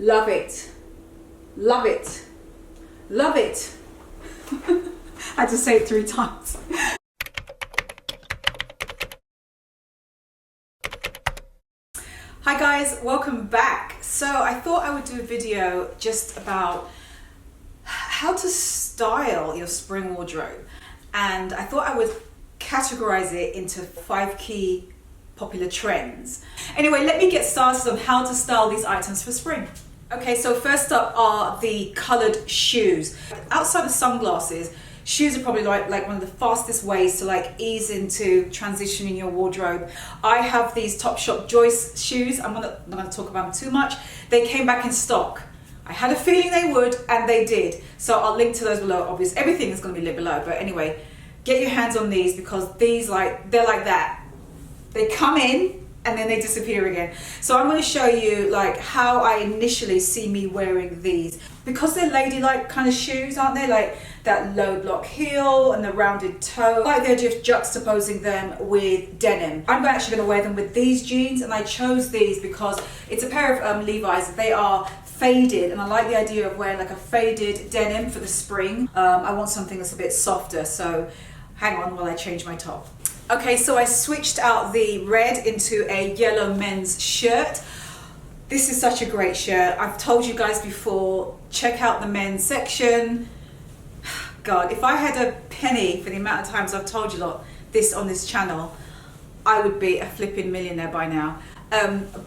Love it. Love it. Love it. I had to say it 3 times. Hi guys, welcome back. So I thought I would do a video just about how to style your spring wardrobe, and I thought I would categorize it into 5 key popular trends. Anyway, let me get started on how to style these items for spring. Okay, so first up are the colored shoes. Outside of sunglasses, shoes are probably like one of the fastest ways to like ease into transitioning your wardrobe. I have these Topshop Joyce shoes. I'm not gonna talk about them too much. They came back in stock. I had a feeling they would, and they did. So I'll link to those below. Obviously, everything is gonna be linked below. But anyway, get your hands on these because these they're like that. They come in and then they disappear again. So I'm going to show you like how I initially see me wearing these, because they're ladylike kind of shoes, aren't they? Like that low block heel and the rounded toe. I like the idea of juxtaposing them with denim. I'm actually going to wear them with these jeans, and I chose these because it's a pair of Levi's. They are faded, and I like the idea of wearing like a faded denim for the spring. I want something that's a bit softer, so hang on while I change my top. Okay, so I switched out the red into a yellow men's shirt. This is such a great shirt. I've told you guys before, check out the men's section. God, if I had a penny for the amount of times I've told you lot this on this channel, I would be a flipping millionaire by now.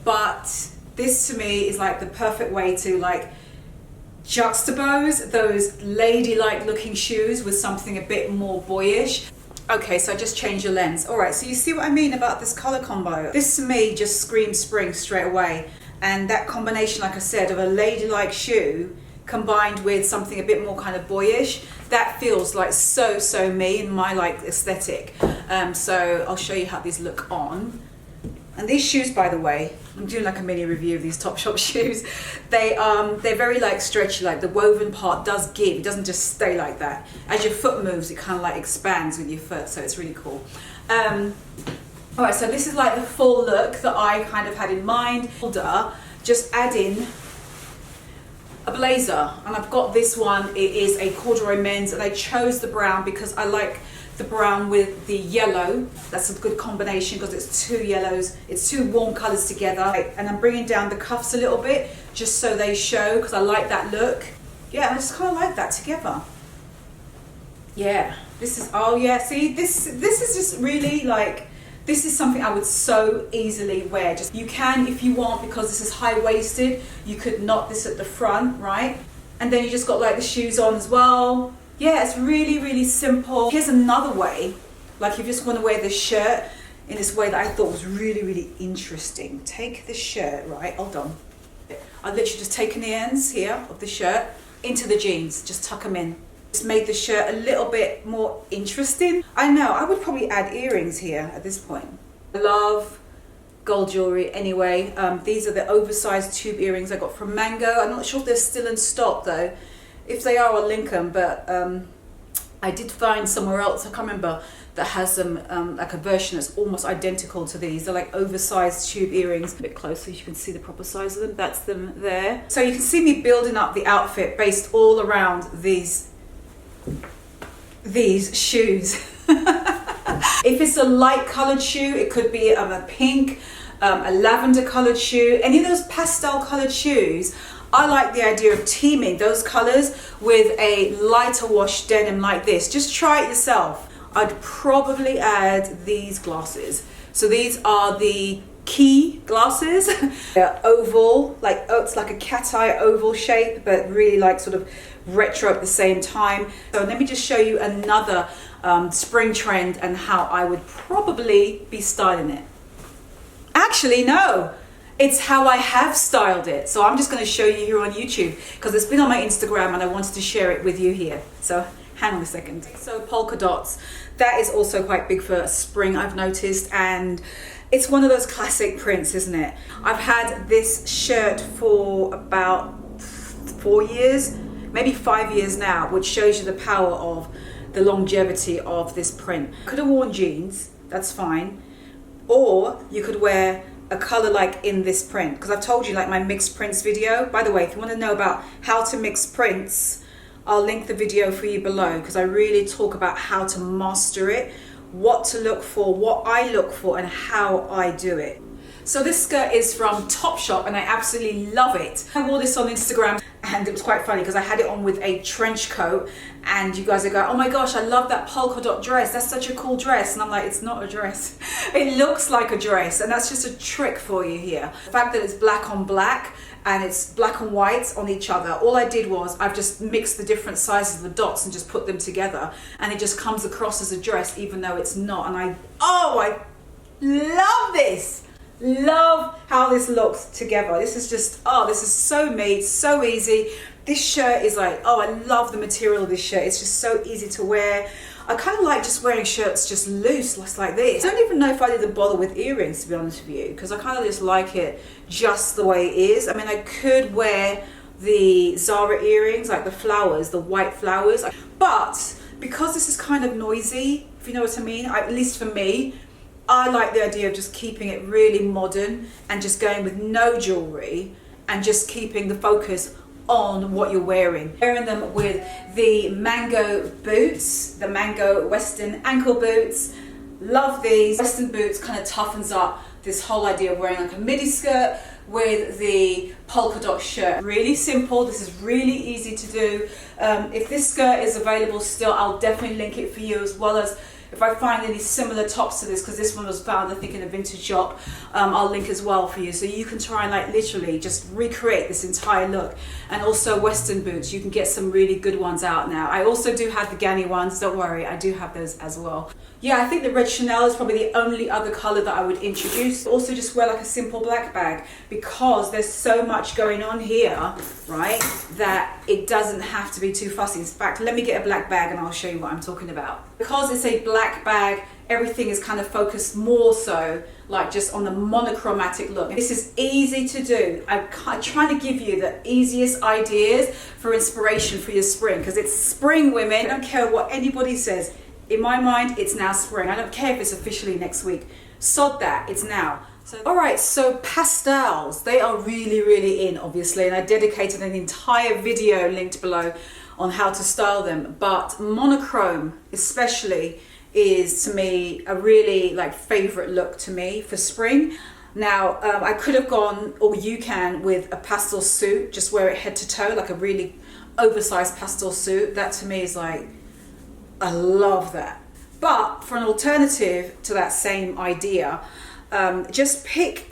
But this to me is like the perfect way to like juxtapose those ladylike looking shoes with something a bit more boyish. Okay, so I just changed your lens. All right, so you see what I mean about this color combo? This to me just screams spring straight away. And that combination, like I said, of a ladylike shoe combined with something a bit more kind of boyish, that feels like so me and my like aesthetic. So I'll show you how these look on. And these shoes, by the way, I'm doing like a mini review of these Topshop shoes. They're very like stretchy, like the woven part does give, it doesn't just stay like that. As your foot moves, it kind of like expands with your foot, so it's really cool. All right, so this is like the full look that I kind of had in mind. Just add in a blazer, and I've got this one. It is a corduroy men's, and I chose the brown because I like the brown with the yellow. That's a good combination because it's 2 yellows, it's 2 warm colors together. And I'm bringing down the cuffs a little bit just so they show, because I like that look. Yeah, I just kind of like that together. Yeah, this is, oh yeah, see, this is just really like, this is something I would so easily wear. Just, you can, if you want, because this is high-waisted, you could knot this at the front, right? And then you just got like the shoes on as well. Yeah, it's really simple. Here's another way, like if you just want to wear this shirt in this way that I thought was really interesting. Take this shirt, right, hold on. I've literally just taken the ends here of the shirt into the jeans, just tuck them in. Just made the shirt a little bit more interesting. I know, I would probably add earrings here at this point. I love gold jewelry anyway. These are the oversized tube earrings I got from Mango. I'm not sure if they're still in stock though. If they are, I'll link them, but I did find somewhere else, I can't remember, that has them like a version that's almost identical to these. They're like oversized tube earrings. A bit closer so you can see the proper size of them. That's them there. So you can see me building up the outfit based all around these shoes. If it's a light colored shoe, it could be a pink, a lavender colored shoe, any of those pastel colored shoes. I like the idea of teaming those colors with a lighter wash denim like this. Just try it yourself. I'd probably add these glasses. So these are the Key glasses. They're oval, like, oh, it's like a cat eye oval shape, but really like sort of retro at the same time. So let me just show you another spring trend and how I would probably be styling it. Actually, no. It's how I have styled it. So I'm just going to show you here on YouTube because it's been on my Instagram and I wanted to share it with you here. So hang on a second. So polka dots, that is also quite big for spring, I've noticed, and it's one of those classic prints, isn't it? I've had this shirt for about 4 years, maybe 5 years now, which shows you the power of the longevity of this print. Could have worn jeans, that's fine. Or you could wear a color like in this print, because I've told you like my mixed prints video. By the way, if you want to know about how to mix prints, I'll link the video for you below, because I really talk about how to master it, what to look for, what I look for, and how I do it. So this skirt is from Topshop and I absolutely love it. I wore this on Instagram and it was quite funny because I had it on with a trench coat, and you guys are going, oh my gosh, I love that polka dot dress, that's such a cool dress. And I'm like, it's not a dress. It looks like a dress, and that's just a trick for you here. The fact that it's black on black and it's black and white on each other, all I did was I've just mixed the different sizes of the dots and just put them together, and it just comes across as a dress even though it's not. And I love this. Love how this looks together. This is just, oh, this is so made, so easy. This shirt is like, oh, I love the material of this shirt. It's just so easy to wear. I kind of like just wearing shirts just loose, just like this. I don't even know if I didn't bother with earrings, to be honest with you, because I kind of just like it just the way it is. I mean, I could wear the Zara earrings, like the flowers, the white flowers, but because this is kind of noisy, if you know what I mean, at least for me, I like the idea of just keeping it really modern and just going with no jewelry and just keeping the focus on what you're wearing. Wearing them with the mango boots, the mango Western ankle boots. Love these. Western boots kind of toughens up this whole idea of wearing like a midi skirt with the polka dot shirt. Really simple. This is really easy to do. If this skirt is available still, I'll definitely link it for you, as well as if I find any similar tops to this, because this one was found, I think, in a vintage shop, I'll link as well for you. So you can try and like literally just recreate this entire look. And also Western boots, you can get some really good ones out now. I also do have the Ganni ones, don't worry, I do have those as well. Yeah, I think the red Chanel is probably the only other color that I would introduce. Also just wear like a simple black bag, because there's so much going on here, right, that it doesn't have to be too fussy. In fact, let me get a black bag and I'll show you what I'm talking about. Because it's a black bag, everything is kind of focused more so like just on the monochromatic look. This is easy to do. I'm trying to give you the easiest ideas for inspiration for your spring, because it's spring, women. I don't care what anybody says. In my mind, it's now spring. I don't care if it's officially next week. Sod that, it's now. All right, so pastels, they are really, really in, obviously, and I dedicated an entire video linked below on how to style them. But monochrome especially is, to me, a really like favorite look to me for spring. Now, I could have gone, or you can, with a pastel suit, just wear it head to toe, like a really oversized pastel suit. That to me is like, I love that. But for an alternative to that same idea, just pick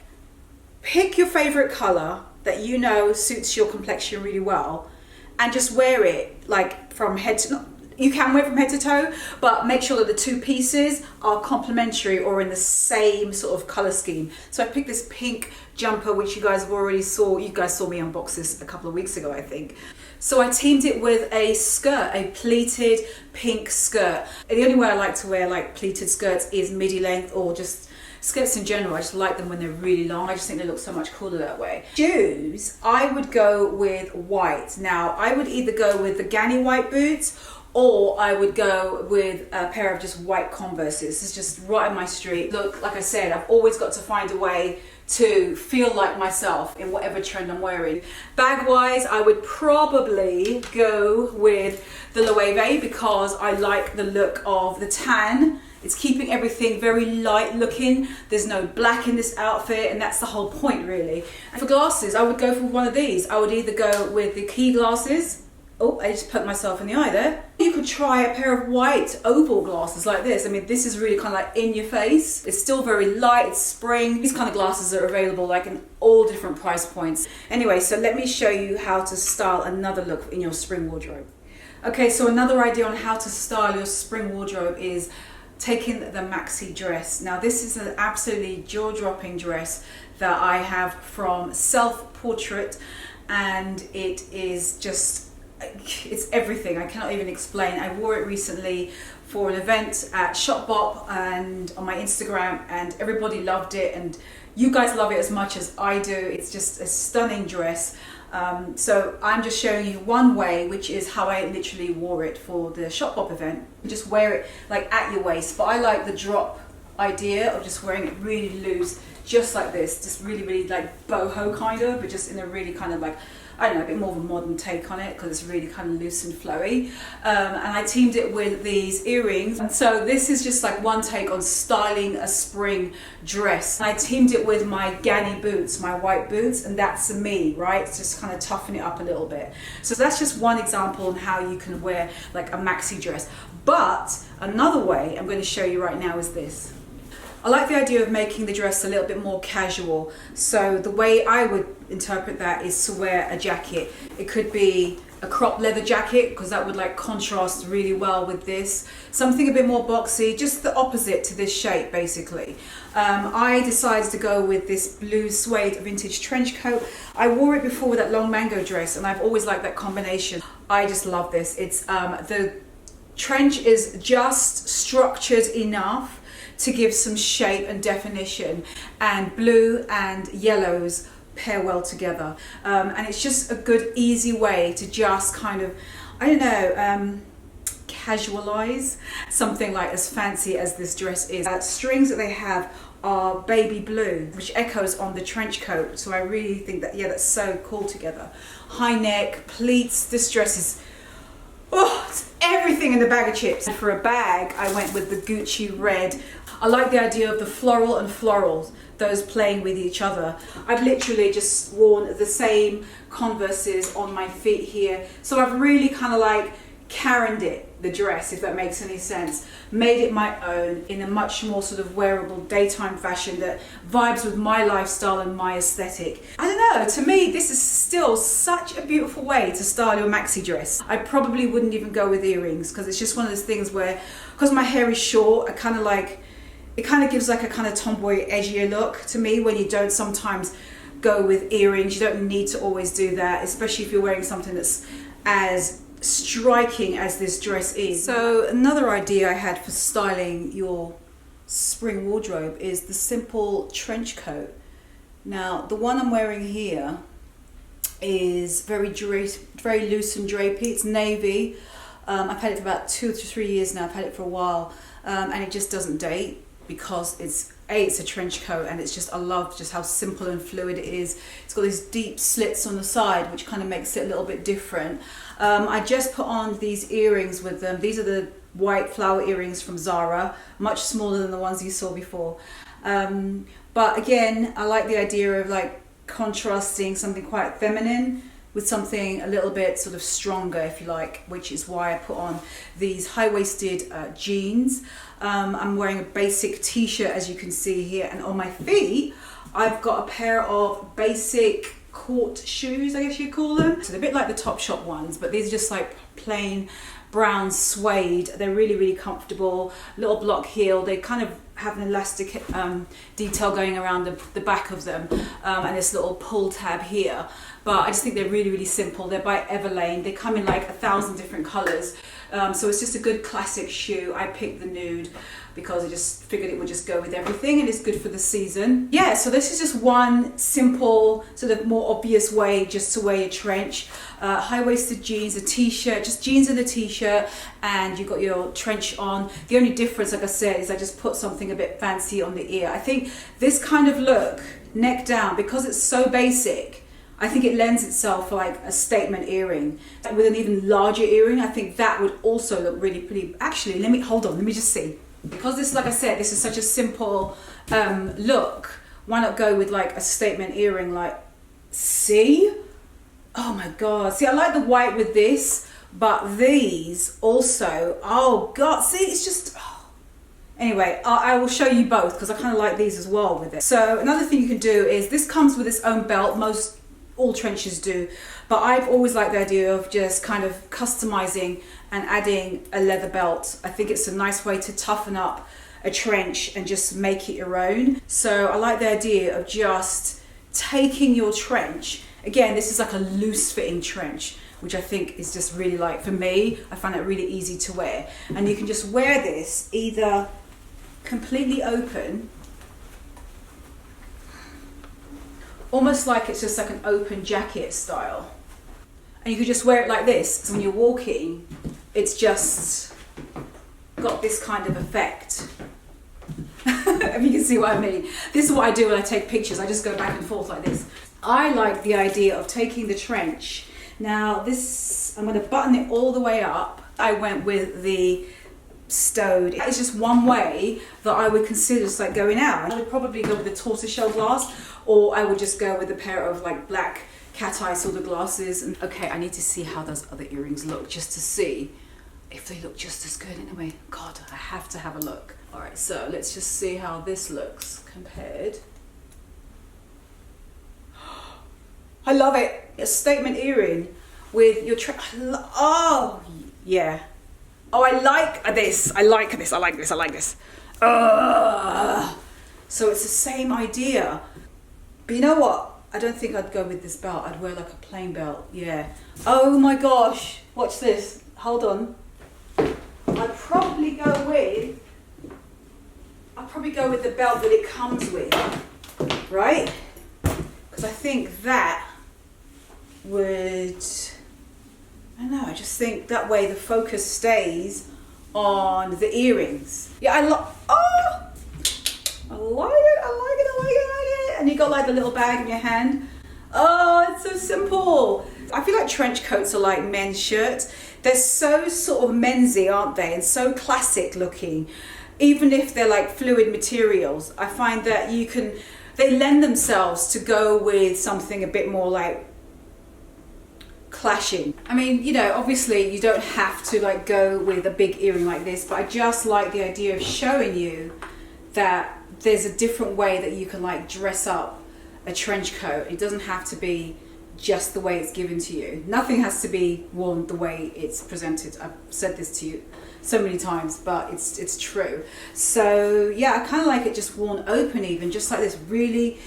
your favorite color that you know suits your complexion really well, and just wear it like from head to, you can wear it from head to toe, but make sure that the two pieces are complementary or in the same sort of color scheme. So I picked this pink jumper, which you guys have already saw. You guys saw me unbox this a couple of weeks ago, I think. So I teamed it with a skirt, a pleated pink skirt. And the only way I like to wear like pleated skirts is midi length, or just skirts in general. I just like them when they're really long. I just think they look so much cooler that way. Shoes, I would go with white. Now, I would either go with the Ganni white boots, or I would go with a pair of just white Converses. It's just right on my street. Look, like I said, I've always got to find a way to feel like myself in whatever trend I'm wearing. Bag wise, I would probably go with the Loewe, because I like the look of the tan. It's keeping everything very light looking. There's no black in this outfit, and that's the whole point really. And for glasses, I would go for one of these. I would either go with the Key glasses. Oh, I just poked myself in the eye there. You could try a pair of white oval glasses like this. I mean, this is really kind of like in your face. It's still very light, it's spring. These kind of glasses are available like in all different price points. Anyway, so let me show you how to style another look in your spring wardrobe. Okay, so another idea on how to style your spring wardrobe is taking the maxi dress. Now, this is an absolutely jaw-dropping dress that I have from Self Portrait, and it is just, it's everything. I cannot even explain. I wore it recently for an event at Shopbop and on my Instagram, and everybody loved it, and you guys love it as much as I do. It's just a stunning dress. So I'm just showing you one way, which is how I literally wore it for the Shopbop event. You just wear it like at your waist, but I like the drop idea of just wearing it really loose, just like this, just really like boho kind of, but just in a really kind of like, I don't know, a bit more of a modern take on it because it's really kind of loose and flowy. And I teamed it with these earrings. And so this is just like one take on styling a spring dress. And I teamed it with my Ganni boots, my white boots, and that's me, right? It's just kind of toughen it up a little bit. So that's just one example on how you can wear like a maxi dress. But another way I'm going to show you right now is this. I like the idea of making the dress a little bit more casual. So the way I would interpret that is to wear a jacket. It could be a crop leather jacket because that would like contrast really well with this. Something a bit more boxy, just the opposite to this shape basically. I decided to go with this blue suede vintage trench coat. I wore it before with that long mango dress and I've always liked that combination. I just love this. It's the trench is just structured enough to give some shape and definition, and blue and yellows pair well together, and it's just a good easy way to just kind of, I don't know, casualize something like as fancy as this dress is. Strings that they have are baby blue, which echoes on the trench coat, so I really think that, yeah, that's so cool together. High neck, pleats, this dress is, oh, it's everything in the bag of chips. And for a bag, I went with the Gucci red. I like the idea of the floral and florals, those playing with each other. I've literally just worn the same Converses on my feet here. So I've really kind of like Karen'd it, the dress, if that makes any sense. Made it my own in a much more sort of wearable daytime fashion that vibes with my lifestyle and my aesthetic. I don't know, to me this is still such a beautiful way to style your maxi dress. I probably wouldn't even go with earrings because it's just one of those things where, because my hair is short, I kind of like, it kind of gives like a kind of tomboy edgier look to me when you don't sometimes go with earrings. You don't need to always do that, especially if you're wearing something that's as striking as this dress is. So another idea I had for styling your spring wardrobe is the simple trench coat. Now the one I'm wearing here is very loose and drapey. It's navy. I've had it for about 2 to 3 years now. I've had it for a while, and it just doesn't date because it's a trench coat, and it's just, I love just how simple and fluid it is. It's got these deep slits on the side which kind of makes it a little bit different. I just put on these earrings with them. These are the white flower earrings from Zara, much smaller than the ones you saw before. But again, I like the idea of like contrasting something quite feminine with something a little bit sort of stronger, if you like, which is why I put on these high-waisted jeans. I'm wearing a basic t-shirt, as you can see here, and on my feet I've got a pair of basic court shoes, I guess you'd call them. So they're a bit like the Topshop ones, but these are just like plain brown suede. They're really comfortable, little block heel. They kind of have an elastic detail going around the back of them, and this little pull tab here. But I just think they're really simple. They're by Everlane. They come in like 1,000 different colors. So it's just a good classic shoe. I picked the nude because I just figured it would just go with everything, and it's good for the season. Yeah, so this is just one simple, sort of more obvious way just to wear your trench. High-waisted jeans, a t-shirt, just jeans and a t-shirt, and you've got your trench on. The only difference, like I said, is I just put something a bit fancy on the ear. I think this kind of look, neck down, because it's so basic, I think it lends itself for like a statement earring. With an even larger earring, I think that would also look really pretty. Actually, let me just see. Because this, like I said, this is such a simple look, why not go with like a statement earring like, see? Oh my God. See, I like the white with this, but these also, oh God, see, it's just, oh. Anyway, I will show you both because I kind of like these as well with it. So another thing you can do is, this comes with its own belt. All trenches do, but I've always liked the idea of just kind of customizing and adding a leather belt. I think it's a nice way to toughen up a trench and just make it your own. So I like the idea of just taking your trench. Again, this is like a loose fitting trench, which I think is just really, like, for me, I find it really easy to wear. And you can just wear this either completely open, almost like it's just like an open jacket style. And you could just wear it like this. So when you're walking, it's just got this kind of effect. If you can see what I mean. This is what I do when I take pictures. I just go back and forth like this. I like the idea of taking the trench. Now this, I'm going to button it all the way up. I went with the stowed. It's just one way that I would consider just like going out. I would probably go with the tortoiseshell glass, or I would just go with a pair of like black cat eye sort of glasses. And okay, I need to see how those other earrings look, just to see if they look just as good anyway. God, I have to have a look. All right, so let's just see how this looks compared. I love it. A statement earring with your oh yeah. Oh, I like this. I like this. I like this. I like this. So it's the same idea. But you know what? I don't think I'd go with this belt. I'd wear like a plain belt. Yeah. Oh my gosh. Watch this. Hold on. I'd probably go with the belt that it comes with. Right? Because I think that would... I don't know, I just think that way the focus stays on the earrings. Yeah, I like it, I like it. And you got like the little bag in your hand. Oh, it's so simple. I feel like trench coats are like men's shirts. They're so sort of mensy, aren't they? And so classic looking. Even if they're like fluid materials, I find that they lend themselves to go with something a bit more like clashing. I mean, you know, obviously you don't have to like go with a big earring like this, but I just like the idea of showing you that there's a different way that you can like dress up a trench coat. It doesn't have to be just the way it's given to you. Nothing has to be worn the way it's presented. I've said this to you so many times, but it's true. So yeah, I kind of like it just worn open, even just like this, really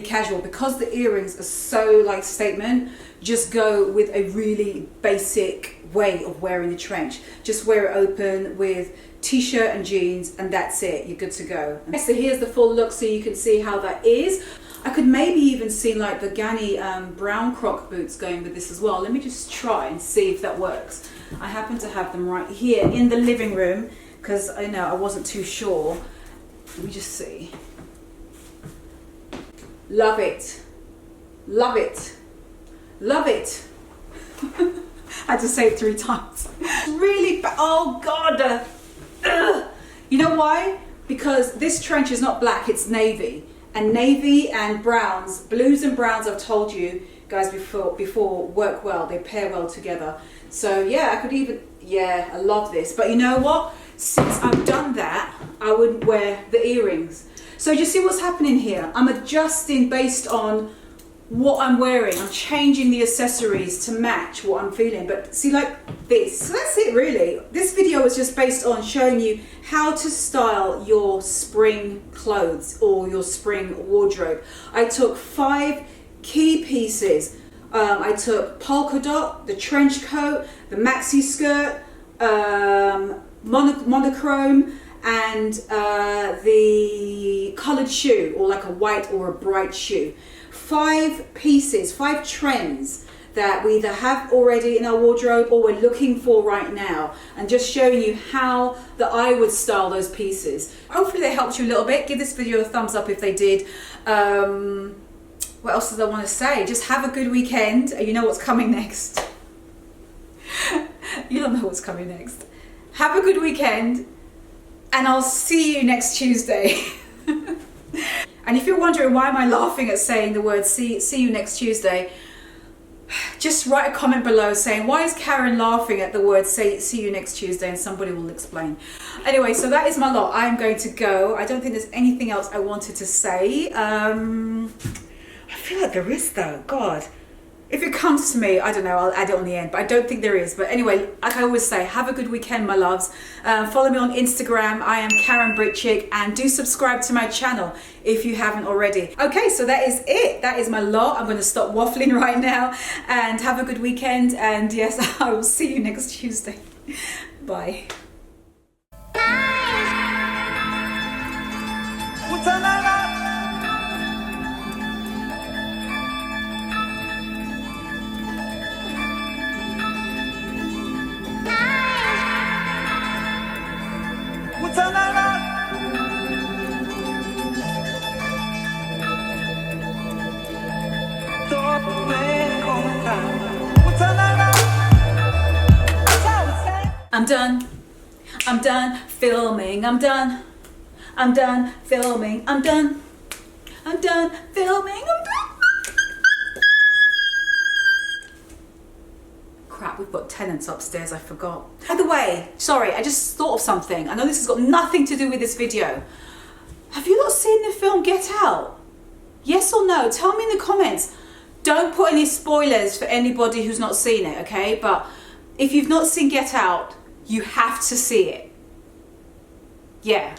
casual. Because the earrings are so like statement, just go with a really basic way of wearing the trench. Just wear it open with t-shirt and jeans, and that's it. You're good to go. So here's the full look, so you can see how that is. I could maybe even see like the Ganni brown croc boots going with this as well. Let me just try and see if that works. I happen to have them right here in the living room because I know I wasn't too sure. Let me just see. Love it. Love it. Love it. I had to say it 3 times. Really, oh God. You know why? Because this trench is not black, it's navy. And navy and browns, blues and browns, I've told you guys before work well, they pair well together. So yeah, I could even, yeah, I love this. But you know what? Since I've done that, I wouldn't wear the earrings. So do you see what's happening here? I'm adjusting based on what I'm wearing. I'm changing the accessories to match what I'm feeling. But see, like this. So that's it really. This video was just based on showing you how to style your spring clothes or your spring wardrobe. I took 5 key pieces. I took polka dot, the trench coat, the maxi skirt, monochrome, and the coloured shoe, or like a white or a bright shoe. 5 pieces, 5 trends that we either have already in our wardrobe or we're looking for right now, and just showing you how that I would style those pieces. Hopefully they helped you a little bit. Give this video a thumbs up if they did. What else did I want to say? Just have a good weekend. You know what's coming next. You don't know what's coming next. Have a good weekend, and I'll see you next Tuesday. And if you're wondering why am I laughing at saying the word see you next Tuesday, just write a comment below saying, why is Karen laughing at the word see you next Tuesday, and somebody will explain. Anyway, so that is my lot. I'm going to go. I don't think there's anything else I wanted to say. I feel like there is though, God. If it comes to me, I don't know, I'll add it on the end, but I don't think there is. But anyway, like I always say, have a good weekend, my loves. Follow me on Instagram. I am KarenBritChick, and do subscribe to my channel if you haven't already. Okay, so that is it. That is my lot. I'm going to stop waffling right now, and have a good weekend. And yes, I will see you next Tuesday. Bye. What's I'm done. I'm done filming. I'm done. I'm done filming. I'm done. I'm done filming. I'm done. Crap, we've got tenants upstairs, I forgot. By the way, sorry, I just thought of something. I know this has got nothing to do with this video. Have you not seen the film Get Out? Yes or no? Tell me in the comments. Don't put any spoilers for anybody who's not seen it, okay? But if you've not seen Get Out, you have to see it. Yeah.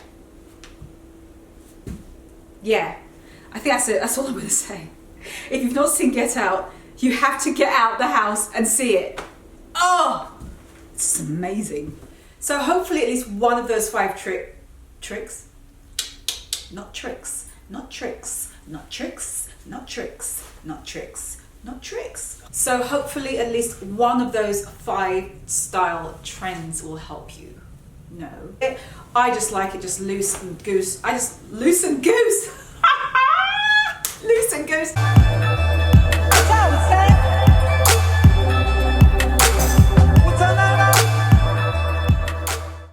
Yeah. I think that's it. That's all I'm going to say. If you've not seen Get Out, you have to get out the house and see it. Oh, it's amazing. So hopefully at least one of those 5 tricks, not tricks, not tricks, not tricks, not tricks, not tricks, not tricks. So hopefully at least one of those 5 style trends will help you. No. I just like it just loose and goose. Loose and goose. Loose and goose.